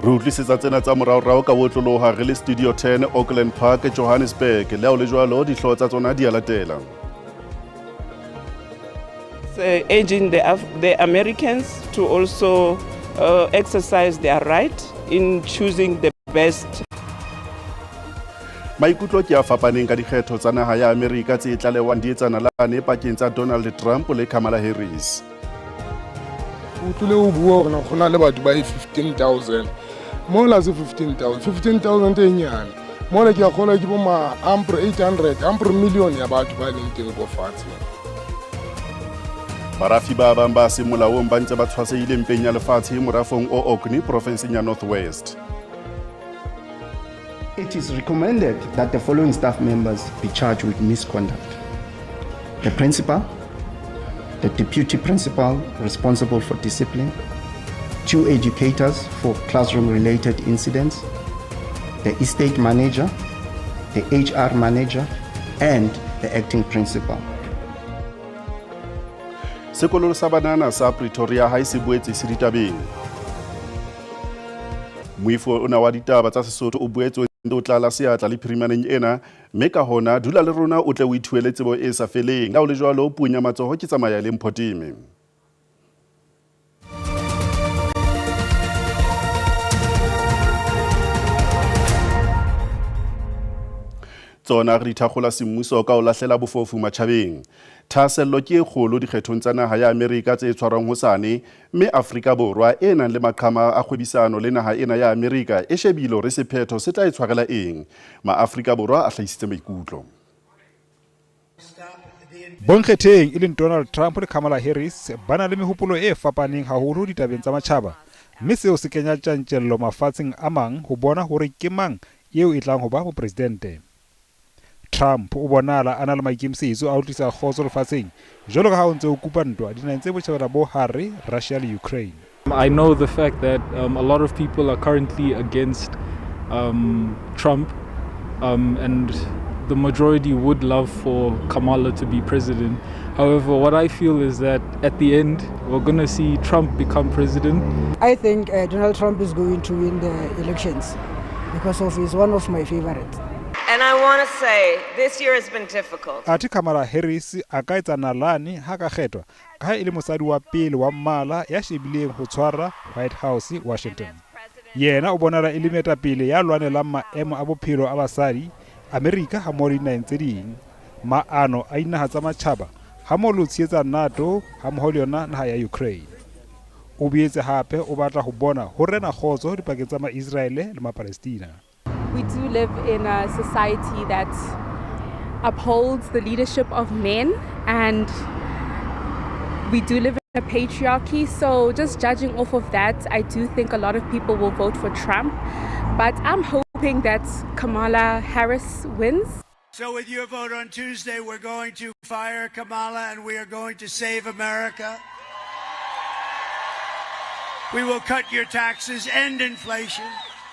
Re utlwisitse tsena tsa moraorao ka botloloha re le Studio 10 Auckland Park Johannesburg leo le jwalo dihlooho tsa tsona di a latela. Urging the Americans to also exercise their right in choosing the best. Maikutlo ke a fapaneng ka dikgetho tsa naha ya Amerika tse tlalewang di etsana lane pakeng tsa Donald Trump le Kamala Harris. Utlile o bua hore gona le batho ba 15,000 mola se 15,000 e nyane mola ke a kgola ke bo ma ampre 800 million ya batho ba leng teng go fatshe. Barafi ba bang ba se molaong ba ntse ba tshwasehile mpeng ya lefatshe morafong o Orkney provinceng ya North West. It is recommended that the following staff members be charged with misconduct: the principal, the deputy principal responsible for discipline, 2 educators for classroom-related incidents, the estate manager, the HR manager, and the acting principal. Sekolo sa banana sa Pretoria ha se boetse se ditabeng. Moifo ona wa ditaba tsa Sesotho o boetse o tlala seatla le phirimaneng ena, mme ka hona dula le rona o tle o ithuele tsebo e sa feleng. La o le jwalo o punya matsoho ke tsamaya le Mphotime. Tsona re ithagola semmuso ka o lahlela bofofu matjhabeng. Thasello ke e kgolo dikgethong tsa naha ya Amerika tse tshwarwang hosane, mme Afrika Borwa e nang le maqhama a kgwebisano le naha ena ya Amerika e shebile hore sephetho se tla e tshwarela eng. Ma-Afrika Borwa a hlahisitse maikutlo. Bonkgetheng e leng Donald Trump le Kamala Harris ba na le mehopolo e fapaneng haholo ditabeng tsa matjhaba, mme seo se kenya tjantjello mafatsheng a mang ho bona hore ke mang eo e tlang ho ba mopresidente. Trump o bonala a na le maikemisetso a ho tlisa kgotso lefatsheng jwalo ka ha o ntse o kupa ntwa dinaheng tse botjhabela bo hare Russia le Ukraine. I know the fact that a lot of people are currently against Trump, and the majority would love for Kamala to be president. However, what I feel is that at the end, we're going to see Trump become president. I think Donald Trump is going to win the elections because he's one of my favorites. And I want to say, this year has been difficult. Ati Kamala Harris a ka etsa nalane ha ka kgethwa ka ha e le mosadi wa pele wa mmala ya shebileng ho tshwara White House Washington. Yena o bonala e le moetapele ya lwanelang maemo a bophelo a basadi Amerika ha mo dinaheng tse ding, maano a dinaha tsa matjhaba ha mo lo tshehetsa NATO ha mo ho yona naha ya Ukraine. O boetse hape o batla ho bona ho rena kgotso dipakeng tsa ma-Israel le ma-Palestina. We do live in a society that upholds the leadership of men, and we do live in a patriarchy. So just judging off of that, I do think a lot of people will vote for Trump, but I'm hoping that Kamala Harris wins. So with your vote on Tuesday, we're going to fire Kamala and we are going to save America. We will cut your taxes, end inflation,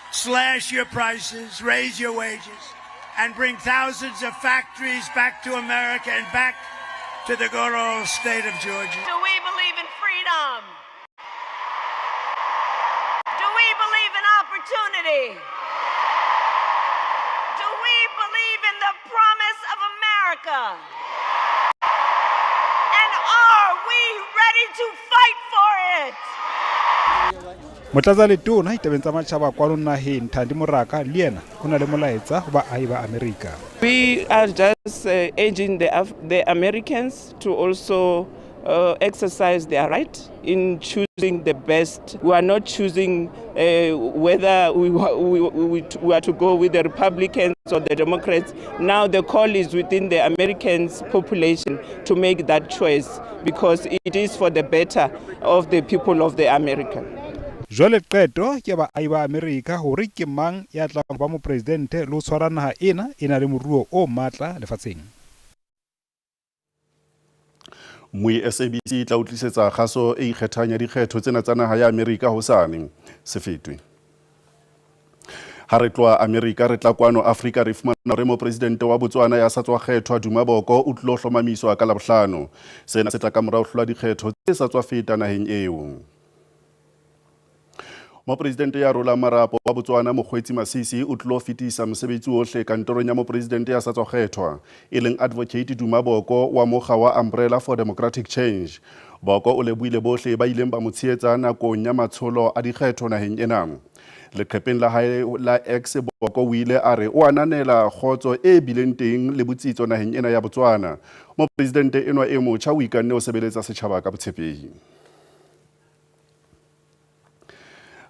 slash your prices, raise your wages, and bring thousands of factories back to America and back to the good old state of Georgia. Do we believe in freedom? Do we believe in opportunity? Do we believe in the promise of America? And are we ready to fight for it? Motlatsa letona itabeng tsa matjhaba kwa naheng Thandi Moraka le yena o na le molaetsa ho baahi ba Amerika. We are just urging the Americans to also exercise their right in choosing the best. We are not choosing whether we are to go with the Republicans or the Democrats. Now the call is within the American population to make that choice because it is for the better of the people of the America. Jwale qeto ke baahi ba Amerika hore ke mang ya tla ba mo presidente lo tshwara naha ena le moruo o matla lefatsheng. SABC tla utlisetsa kgaso e ikgethang ya dikgetho tsena tsa naha ya Amerika hosane se fetwe. Ha re tloa Amerika re tla kwano Afrika re fumana hore mo presidente wa Botswana ya sa tswa kgethwa Dumaboko o tlo hlomamiswa ka Labohlano. Sena se tla ka morao hlola dikgetho tse sa tswa feta naheng eo. Mopresidente ya Rola Marapo wa Botswana Mokgweetsi Masisi o tlo fetisa mosebetsi ohle kantorong ya mopresidente ya sa tswa kgethwa e leng Advocate Duma Boko wa mokga wa Umbrella for Democratic Change. Boko o lebohile bohle ba ileng ba mo tshehetsa nakong ya matsholo a dikgetho naheng ena. Leqhepeng la hae la ex Boko o ile a re o ananela kgotso e bileng teng le botsitso naheng ena ya Botswana. Mopresidente enwa e motjha o ikanne o sebeletsa setjhaba ka botshepehi.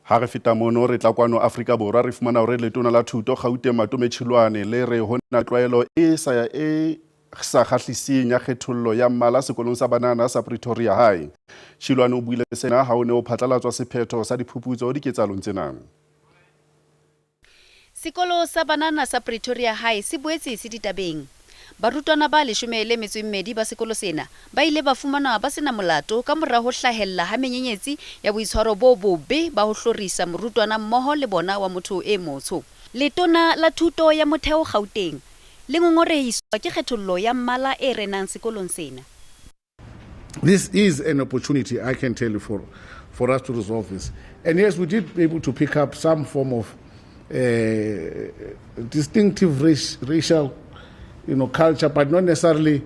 Ha re feta mono re tla kwano Afrika Borwa re fumana hore letona la thuto Gauteng Matome Tshilwane le re hona tlwaelo e sa khahlising ya kgethollo ya mmala sekolong sa banana sa Pretoria High. Tshilwane o buile sena ha o ne o phatlalatswa sephetho sa diphuputso diketsalong tsena. Sekolo sa banana sa Pretoria High se boetse se ditabeng. Barutwana ba 12 ba sekolo sena ba ile ba fumanwa ba sena molato ka mora ho hlahella ha menyenyetsi ya boitshwaro bo bobe ba ho hlorisa morutwana mmoho le bona wa motho e motsho. Letona la thuto ya motheo Gauteng le ngongorehiswa ke kgethollo ya mmala e renang sekolong sena. This is an opportunity, I can tell you, for us to resolve this. And yes, we did be able to pick up some form of distinctive racial culture, but not necessarily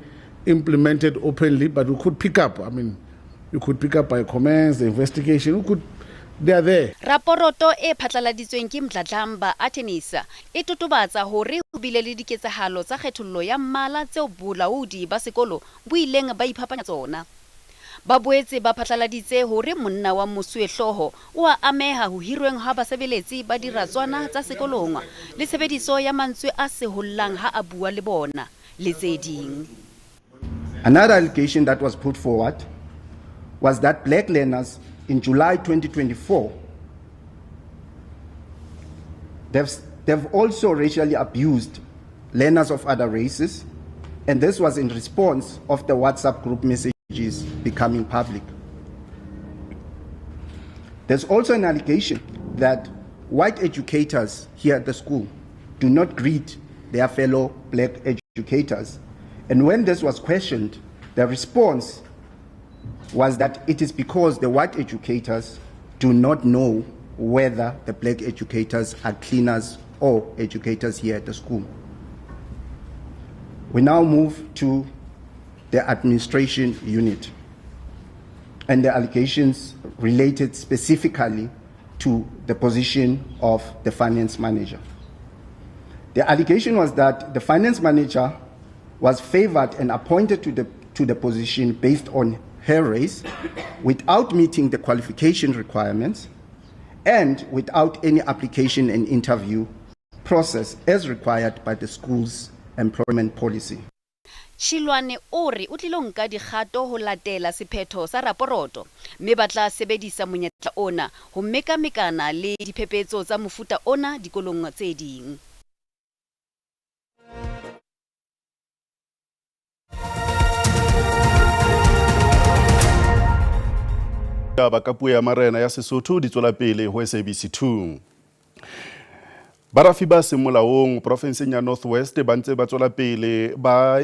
implemented openly, but we could pick up. I mean, you could pick up by comments, the investigation, they are there. Raporoto e phatlaladitsweng ke Mdladlamba Athenisa e totobatsa hore ho bile le diketsahalo tsa kgethollo ya mmala tseo bolaodi ba sekolo bo ileng ba iphapanya tsona. Ba boetse ba phatlaladitse hore monna wa mosuehloho o a ameha ho hirweng ha basebeletsi ba diratswana tsa sekolong le tshebediso ya mantswe a sehollang ha a bua le bona le tse ding. Another allegation that was put forward was that black learners in July 2024 they've also racially abused learners of other races, and this was in response of the WhatsApp group messages becoming public. There's also an allegation that white educators here at the school do not greet their fellow black educators. And when this was questioned, the response was that it is because the white educators do not know whether the black educators are cleaners or educators here at the school. We now move to the administration unit and the allegations related specifically to the position of the finance manager. The allegation was that the finance manager was favored and appointed to the position based on her race without meeting the qualification requirements and without any application and interview process as required by the school's employment policy. Tshilwane o re o tlile nka dikgato ho latela sephetho sa raporoto mme ba tla sebedisa monyetla ona ho mekamekana le diphephetso tsa mofuta ona dikolong tse ding. Ba ka puo ya marena ya Sesotho di tswela pele ho SABC 2. Barafi ba semolaong provinseng ya North West ba ntse ba tswela pele ba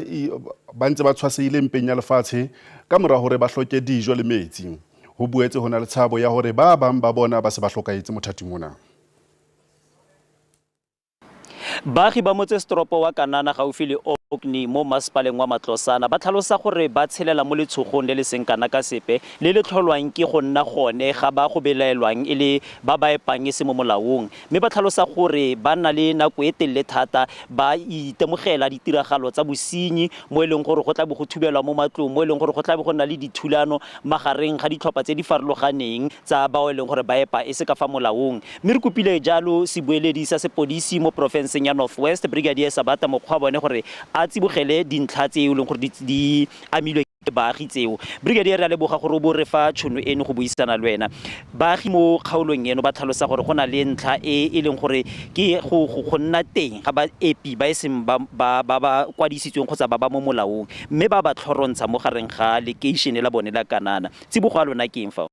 ntse ba tshwasehile mpeng ya lefatshe ka mora hore ba hloke dijo le metsi. Ho buetse hona le tshabo ya hore ba bang ba bona ba se ba hlokaetse mothating ona. Baagi ba motse stropo wa Kanana gaufi le Okni mo masepaleng wa Matlosana ba tlhalosa gore ba tshelela mo letshogong le le seng kana ka sepe le le tlholwang ke go nna gone ga ba go belaelwang ile ba ba epang se mo molaong mme ba tlhalosa gore ba nna le nako e telele thata ba itemogela ditiragalo tsa bosenyi mo eleng gore go tla bo go thubelwa mo matlong mo eleng gore go tla bo go nna le dithulano magareng ga ditlhopha tse di farologaneng tsa ba eleng gore ba epa e se ka fa molaong mme re kopile jalo sebueledi sa sepodisi mo provinseng ya North West Brigadier Sabata mokgwa bone gore a tsibogele dintlha tse e leng gore di amilwe ke baagi tseo. Brigadier a leboga gore o bo re fa tšhono eno go buisana le wena. Baagi mo kgaolong eno ba tlhalosa gore go na le ntlha e leng gore ke go nna teng ga ba epi ba eseng ba kwadisitsweng kgotsa ba mo molaong mme ba ba tlhorontsha mo gareng ga lekeišene la bone la Kanana. Tsibogo a lona ke eng fa?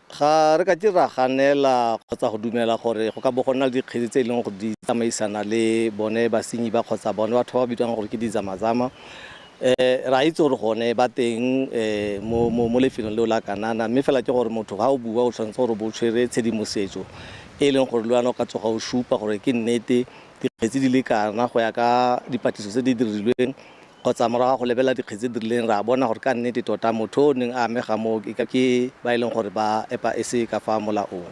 Ga re ka dira ganela kgotsa go dumela gore go ka bo gona le dikgetse tse leng go di tsamaisana le bone basenyi ba kgotsa bone batho ba bitswang gore ke dizamazama ra itse gore gone ba teng mo lefelong leo la Kanana mme fela ke gore motho ga o bua o tshwanetse gore bo tshwere tshedimosetso e leng gore le wena o ka tsoga o supa gore ke nnete dikgetsi di le kana go ya ka dipatiso tse di dirilweng kgotsa morago go lebela dikgetsi di dirileng ra bona gore ka nnete tota motho o neng a amega mo ke ba e leng gore ba epa ese ka fa molaong.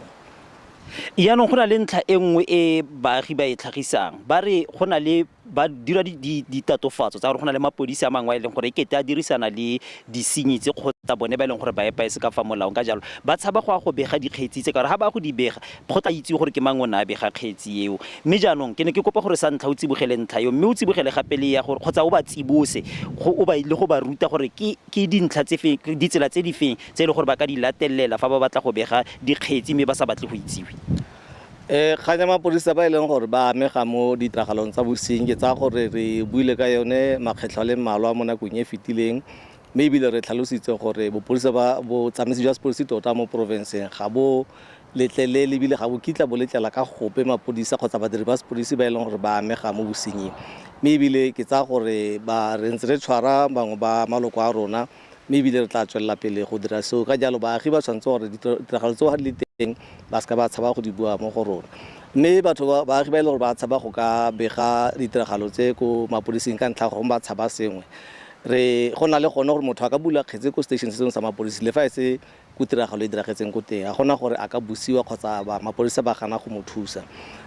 Yaanong go na le ntlha e nngwe e baagi ba e tlhagisang ba re go na le ba dira ditatofatso tsa gore go na le mapodisi a mangwe a leng gore ekete a dirisana le disenyi tse kgotsa bone ba e leng gore ba epa ese ka fa molaong ka jalo ba tshaba go a go bega dikgetsi tse ka gore ga ba go di bega go tla itse gore ke mang o na a bega kgetsi eo mme jaanong ke ne ke kopa gore sa ntlha o tsibogele ntlha eo mme o tsibogele gape le ya gore kgotsa o ba tsibose o ba ile go ba ruta gore ke dintlha tse feng ditsela tse di feng tse e le gore ba ka di latelela fa ba batla go bega dikgetsi mme ba sa batle go itsiwe. Kganya mapodisa ba e leng gore ba amega mo ditiragalong tsa bosenyi tsa gore re buile ka yone makgetlho le mmalwa mo nakong e fetileng mme ebile re tlhalositse gore bopodisa ba botsamaisi jwa sepodisi tota mo porofenseng ga bo letlelele ebile ga bo kitla bo letlela ka gope mapodisa kgotsa badiri ba sepodisi ba e leng gore ba amega mo bosenying mme ebile ke tsa gore ba re ntse re tshwara bangwe ba maloko a rona mme ebile re tla tswelela pele go dira seo ka jalo baagi ba tshwanetse gore ditiragalo tseo ga di le teng ba ska ba tshaba go di bua mo go rona mme batho baagi ba e le gore ba tshaba go ka bega ditiragalo tse ko mapodising ka ntlha gore ba tshaba sengwe re go na le gone gore motho a ka bula kgetse ko station se sengwe sa mapodisi le fa e se ko tiragalo e diragetseng ko teng a gona gore a ka busiwa kgotsa mapodisa ba gana go mo thusa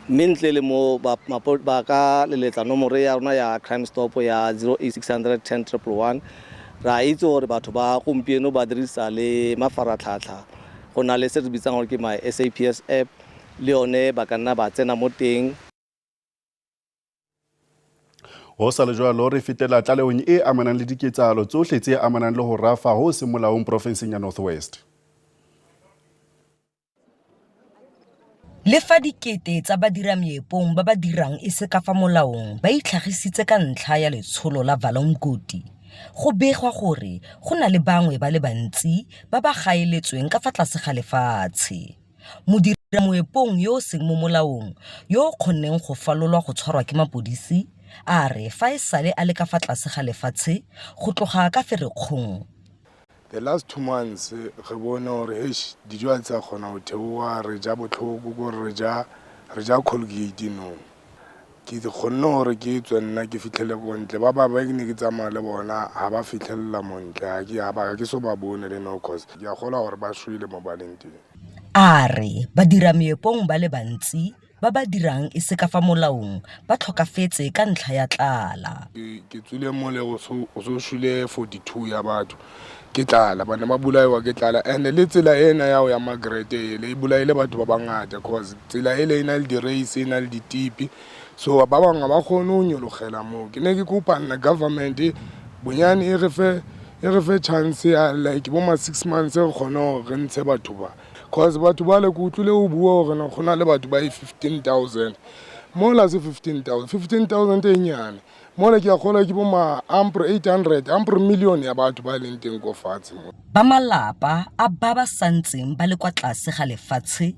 mme ntle le mo ba ka leletsa nomoro ya rona ya crime stop ya 08600 10 111 ra itse gore batho ba gompieno ba dirisa le mafaratlhatlha go na le se re bitsang gore ke my SABC app le yone ba ka nna ba tsena mo teng. Ho sa le jwalo re fetela tlalehong e amanang le diketsahalo tsohle tse amanang le ho rafa ho se molaong profenseng ya North West. Le fa dikete tsa badirameepong ba ba dirang e se ka fa molaong ba itlhagisitse ka ntlha ya letsholo la Valomgodi go begwa gore go na le bangwe ba le bantsi ba ba gaeletsweng ka fa tlase ga lefatshe. Modiramoepong yo seng mo molaong yo kgonneng go falolwa go tshwarwa ke mapodisi a re fa e sale a le ka fa tlase ga lefatshe go tloga ka Ferikgong. The last 2 months re bone gore dijo tsa kgona go theoa re ja botlhoko gore re ja Colgate no ke kgonne gore ke tswe nna ke fitlhele bontle ba ba ke ne ke tsamaya le bona ha ba fitlhella montle ga ke so ba bone le no cause ke a gola gore ba shwele mo baleng teng. A re badirameepong ba le bantsi ba ba dirang e se ka fa molaong ba tlhokafetse ka ntlha ya tlala. Ke tswile mo le o so shwele 42 ya batho ke tlala bana ba bulaiwa ke tlala and le tsela ena ya ya Margaret le bulaile batho ba bangata cause tsela ele ina le di race ina le ditipi so ba bangwe ba gone o nyologela mo ke ne ke kopa nna government bonyane e re fe chance ya like bo ma 6 months re gone re ntshe batho ba cause batho ba le go tlile o bua gore na gona le batho ba 15000 mo la se 15000 e nyane mo le ke a gola ke bo ma ampre 800 ampre million ya batho ba leng teng go fatshe mo ba malapa a ba ba santseng ba le kwa tlase ga lefatshe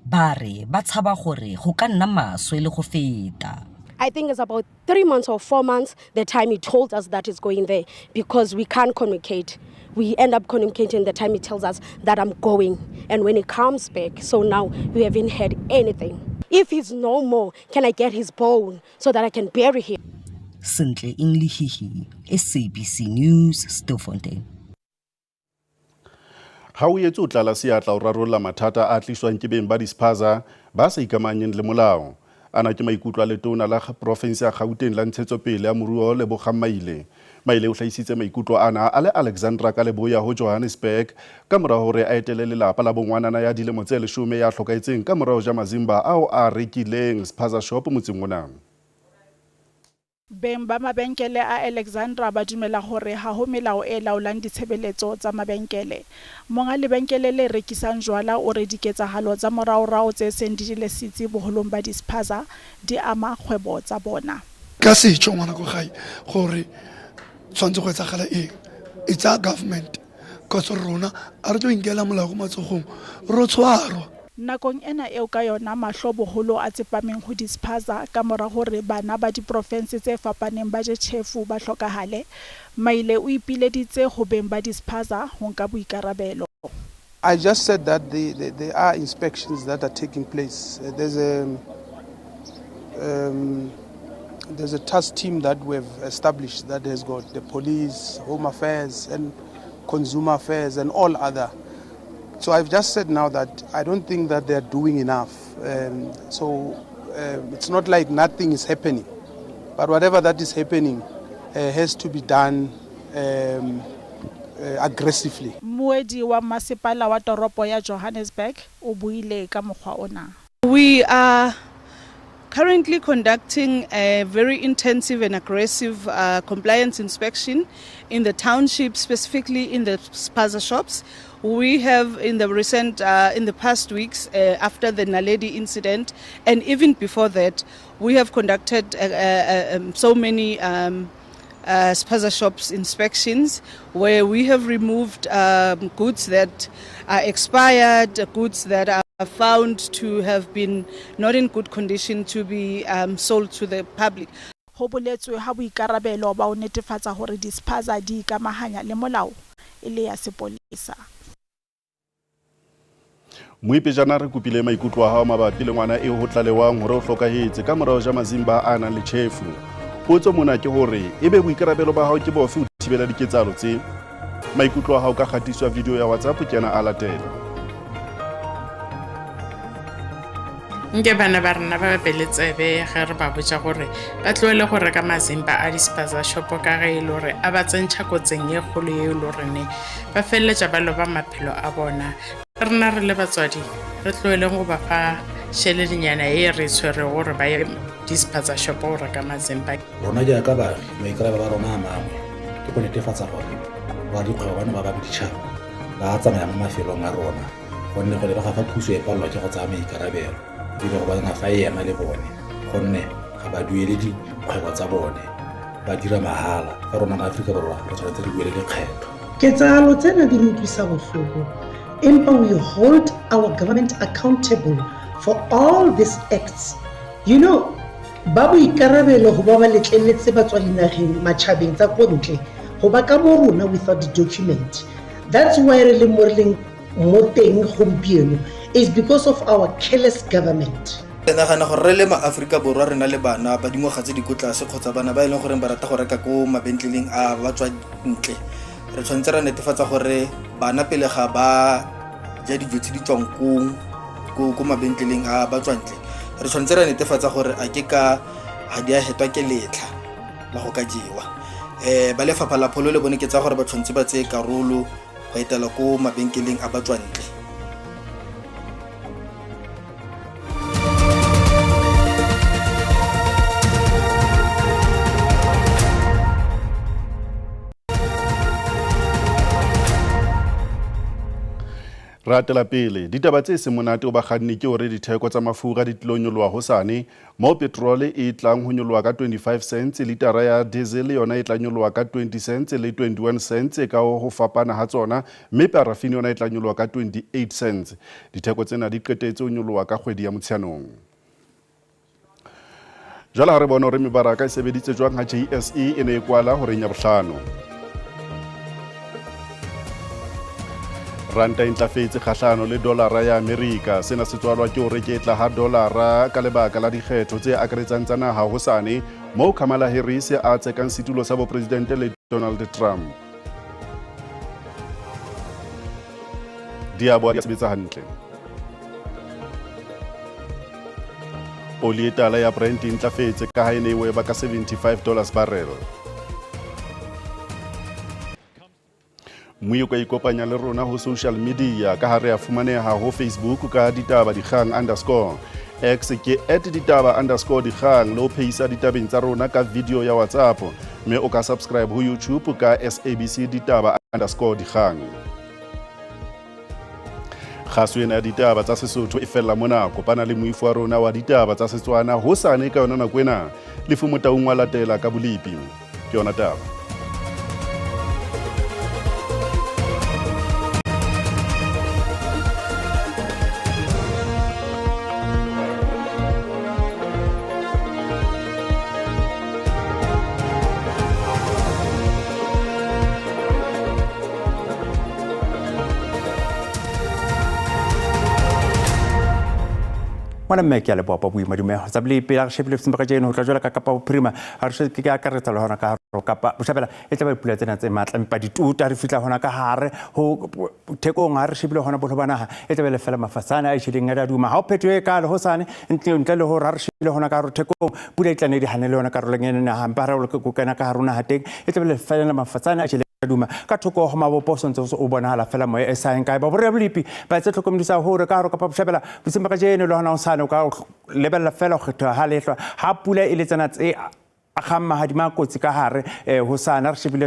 ba re ba tshaba gore go ka nna maswe le go feta. I think it's about 3 months or 4 months the time he told us that it's going there because we can't communicate. We end up communicating the time he tells us that I'm going and when he comes back. So now we haven't heard anything. If he's no more, can I get his bone so that I can bury him? Sentle Englihihi, SABC News, Stilfontein. Ha o etse o tlala seatla o rarolla mathata a tliswang ke beng ba dispaza ba sa ikamanyeng le molao. Ana ke maikutlo a letona la province ya Gauteng la ntshetsopele ya moruo le Bogammaile. Maile o hlaisitse maikutlo ana a le Alexandra ka leboya ho Johannesburg ka mora hore a etele lelapa la bongwanana ya dilemo tse 10 ya hlokaetseng ka mora ho ja mazimba ao a rekileng spaza shop motseng ona. Beng ba mabenkele a Alexandra ba dumela hore ha ho melao e laolang ditshebeletso tsa mabenkele. Monga lebenkele le rekisang jwala o re diketsahalo tsa moraorao tse seng di le sitsi boholong ba dispaza di ama kgwebo tsa bona. Ka setho ngwana go gae gore tshwantse go etsagala eng it's our government ka rona a re tlo inkela molao go matsogong ro tshwarwa. nakong ena eo ka yona mahloboholo a tsepameng ho dispaza ka mora hore bana ba diprovense tse fapaneng ba je tjhefu ba hlokahale, Maile o ipileditse ho beng ba dispaza ho nka boikarabelo. I just said that there are inspections that are taking place. There's a task team that we've established that has got the police, home affairs and consumer affairs and all other. So I've just said now that I don't think that they're doing enough. It's not like nothing is happening, but whatever that is happening has to be done aggressively. Moedi wa masepala wa toropo ya Johannesburg o buile ka mokgwa ona. We are currently conducting a very intensive and aggressive compliance inspection in the township, specifically in the spaza shops. We have in the past weeks, after the Naledi incident, and even before that, we have conducted so many spaza shops inspections where we have removed goods that are expired, goods that are found to have been not in good condition to be sold to the public. Ho boletswe ha boikarabelo ba o netefatsa hore dispaza di ikamahanya le molao e le ya sepolesa. Moipejana re kopile maikutlo a hao mabapi le ngwana eo ho tlalewang hore o hlokahetse ka morao ja mazimba a nang le tjhefu. Potso mona ke hore ebe boikarabelo ba hao ke bofe ho thibela diketsahalo tse? Maikutlo a hao ka kgatiswa video ya WhatsApp kena a latela. Nke bana ba rena ba beletsebe ge re ba botsa gore ba tloele go reka mazimba a dispaza shop ka ge e le gore a ba tsentšha kotseng e kgolo e le gorene ba feleletša ba loba maphelo a bona. Rena re le batswadi re tloele go ba fa tšheledinyana e re tshwere gore ba ye dispaza shop go reka mazimba. Rona jaaka baagi maikarabelo a rona a mangwe ke go netefatsa gore ba dikgwebo bana ba babeditšhaba ba tsamaya mo mafelong a rona gonne go le ba gafa thuso e palelwa ke go tsaya maikarabelo ebile go bona fa e ema le bone gonne ga ba duele dikgwebo tsa bone ba dira mahala fa rona maAforika Borwa re tshwanetse re duele lekgetho. Ketsahalo tsena di re utlwisa bohloko, empa we hold our government accountable for all these acts. You know, ba boikarabelo ho ba ba letleletse batswadi nageng matjhabeng tsa kontle ho ba ka mo rona without the document. That's why re le mo teng gompieno is because of our careless government. Nagana gore re le maAforika Borwa re na le bana ba dingwaga tse di ko tlase kgotsa bana ba e leng gore ba rata go reka ko mabentleleng a batswa ntle. Re tshwanetse re netefatsa gore bana pele ga ba ja dijo tse di tswang ko mabentleleng a batswa ntle. Re tshwanetse re netefatsa gore a ke ka ha di a hetwa ke letlha la go ka jewa. Ba lefapha la pholo le bone ke tsa gore ba tshwanetse ba tseye karolo go etela ko mabenkeleng a batswa ntle. Ratela pele ditaba tse se monate o ba kganni ke hore ditheko tsa mafura di tlonyolwa hosane mo petrol e tlang ho nyolwa ka 25 cents litara ya diesel yona e tla nyolwa ka 20 cents le 21 cents ka ho fapana ha tsona mme parafini yona e tla nyolwa ka 28 cents. Ditheko tsena di qetetse ho nyolwa ka kgwedi ya Motsheanong. Jala ha re bona hore mebaraka e sebeditse jwang ha JSE e ne e kwala hore nya bohlano. Ranta intlafetse kgahlano le dolara ya Amerika. Sena se tswalwa ke hore ke tla ha dolara ka lebaka la dikgetho tse akaretsang tsa naha hosane moo Kamala Harris a tsekang setulo sa bopresidente le Donald Trump. Diabo ya sebetsa hantle. Oli e tala ya Brent intlafetse ka ha e ne e weba ka $75 barrel. Mmuyo ka ikopanya le rona ho social media ka ha re a fumaneha ho Facebook ka ditaba dikgang _ X ke @ditaba_dikgang le ho phehisa ditabeng tsa rona ka video ya WhatsApp mme o ka subscribe ho YouTube ka SABC ditaba_dikgang. Kgaso ena ya ditaba tsa Sesotho e fella mona kopana le moifo wa rona wa ditaba tsa Setswana hosane ka yona nako ena le fumutaung wa latela ka bolipi ke yona taba. Mwana mme ke a leboa pa boima dumela tsa bile pele re shebile Sebaka jeno ho tla jwala ka Kapa Bophirima ha re se ke akaretsa le hona ka haro Kapa Boshabela e tla ba pula tsena tse matla empa dituta re fitla hona ka hare ho thekong ha re shebile hona bolo bana e tla be le fela mafatsana a tshileng a duma ha o phetwe ka le hosane ntle le ho ra re shebile hona ka haro thekong pula e tla ne di hanele hona ka roleng ena ha mpa ra le go kena ka haruna ha teng e tla be le fela mafatsana a tshileng duma ka thoko ho mabopo sontse o bonahala fela moya e sa enka ba bore blipi ba tse tlhokomedisa hore ka haro Kapa Boshabela Sebaka jeno le hona o sane ka lebella fela go kgetha ha lehlwa ha pula e le tsena tse a khamma hadima kotsi ka hare ho sana re shebile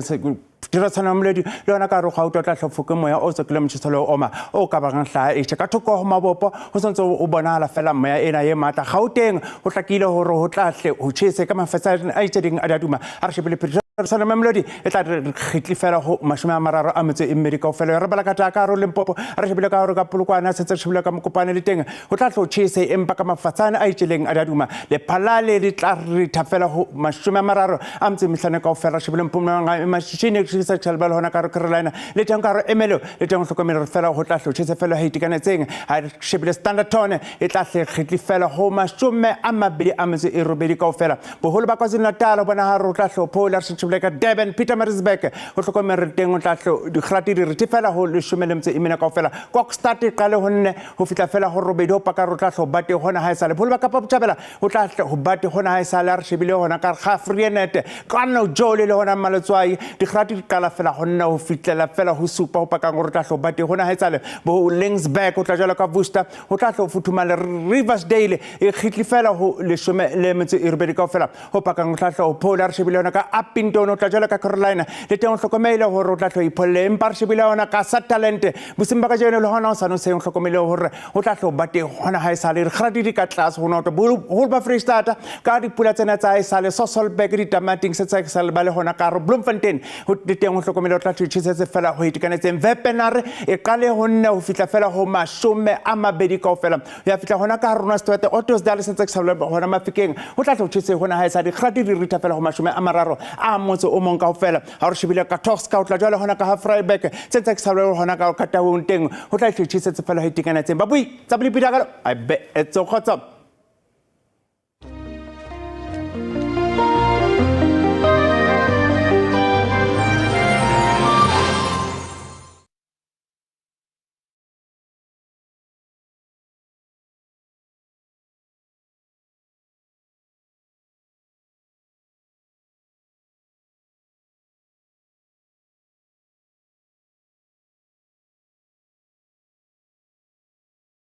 dira tsana moledi le hona ka re go utla tlhofoke moya o tse kilometers le oma o ka ba ngahla e ka thoko ho mabopo ho sontse o bonahala fela moya ena ye matla Gauteng ho tlakile hore ho tlahle ho tshese ka mafatsa a itseding a daduma a re shebile sana melodi e tla re khitli fela ho 30 a metse e America o fela re bala ka taka ro Limpopo re shebile ka hore ka Polokwane se shebile ka Mokopane le teng ho tla tlo tshese empa ka mafatsana a itseleng a daduma le phalale le tla re thafela ho 30 a metse mihlane ka o fela shebile Mpumalanga e machine se sa tsalbala hona ka re Carolina le teng ka re emelo le teng hlokomela re fela ho tla tlo tshese fela ha itikanetseng ha shebile Standard Tone e tla hle khitli fela ho 20 a mabedi a metse e robedi ka o fela boholo ba KwaZulu-Natal bona ha ro tla hlophola ka Durban Pietermaritzburg ho hlokomela teng o tla digrati di re fela ho 10 imena ka ofela Kokstad e qale ho nne ho fitla fela ho robedi ho paka ro tla bate hona ha esale bolo ba Kapa Botjhabela ho tla ho bate hona ha esale re shebile hona ka Gafrienet kana jole le hona maletswai digrati di qala fela ho nna ho fitlela fela ho supa ho paka ro tla bate hona ha esale bo Linksburg ho tla jala ka Worcester ho tla futhumala Riversdale e khitli fela ho 10 e robedi ka ofela ho paka ro tla ho phola re shebile hona ka Upington o tla jala ka Carolina le teng hlokomela hore o tla ipholle empa re shebile hona ka Satellite Sebaka jeno le hona o sa no se hlokomela hore o tla bate hona ha esale re gradi di ka tlase ho nota ho ba Freestata ka dipula tsena tsa esale Sasolburg di tamating se tsa esale ba le hona ka Bloemfontein ho teng hlokomela o tla tshetse fela ho itikanetseng Wepener e qale ho nne ho fitla fela ho 20 ka ofela ya fitla hona ka rona Stewart Ottosdal se tsa esale hona Mafikeng ho tla tshetse hona ha esale gradi di rita fela ho 30 a motse o mong kaofela ha re shebile ka Toska o tla jwale hona ka Vryburg tsetsa ke sabole hona ka Katawong teng ho tla tshetse fela ho itikanetseng ba bui tsa blipidagalo a be etso khotsa